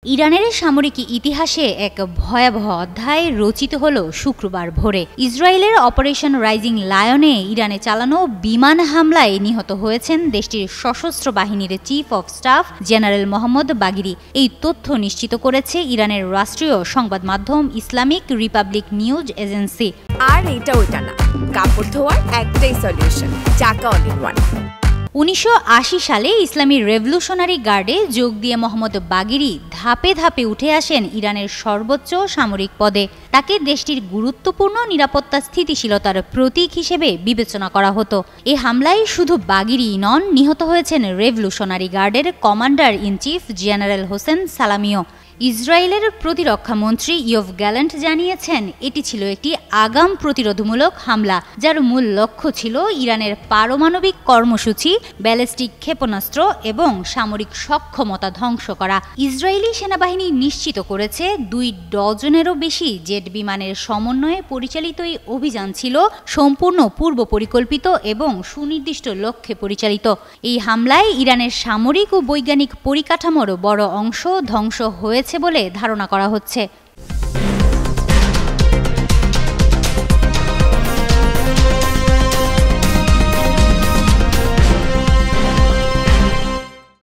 ইরানের সামরিক ইতিহাসে এক ভয়াবহ অধ্যায় রচিত হল শুক্রবার ভোরে। ইসরায়েলের অপারেশন রাইজিং লায়নে ইরানে চালানো বিমান হামলায় নিহত হয়েছেন দেশটির সশস্ত্র বাহিনীর chief of staff general Mohammad বাগিরি। এই তথ্য নিশ্চিত করেছে ইরানের রাষ্ট্রীয় সংবাদ মাধ্যম ইসলামিক রিপাবলিক নিউজ এজেন্সি। আর এটা ওইটা না, কাপড় ধোয়ার একটাই সলিউশন, চাকা অল ইন ওয়ান। ১৯৮০ সালে ইসলামী রেভলিউশনারি গার্ডে যোগ দিয়ে মোহাম্মদ বাগিরি ধাপে ধাপে উঠে আসেন ইরানের সর্বোচ্চ সামরিক পদে। তাকে দেশটির গুরুত্বপূর্ণ নিরাপত্তা স্থিতিশীলতার প্রতীক হিসেবে বিবেচনা করা হতো। এ হামলায় শুধু বাগিরি নন, নিহত হয়েছেন রেভলিউশনারি গার্ডের commander in chief general Hossein সালামিও। ইসরায়েলের প্রতিরক্ষা মন্ত্রী ইয়োভ গ্যালেন্ট জানিয়েছেন, এটি ছিল একটি আগাম প্রতিরোধমূলক হামলা, যার মূল লক্ষ্য ছিল ইরানের পারমাণবিক কর্মসূচি, ব্যালিস্টিক ক্ষেপণাস্ত্র এবং সামরিক সক্ষমতা ধ্বংস করা। ইসরায়েলি সেনাবাহিনী নিশ্চিত করেছে ২ ডজনেরও বেশি জেট বিমানের সমন্বয়ে পরিচালিত এই অভিযান ছিল সম্পূর্ণ পূর্ব পরিকল্পিত এবং সুনির্দিষ্ট লক্ষ্যে পরিচালিত। এই হামলায় ইরানের সামরিক ও বৈজ্ঞানিক পরিকাঠামোর বড় অংশ ধ্বংস হয়েছে বলে ধারণা করা হচ্ছে।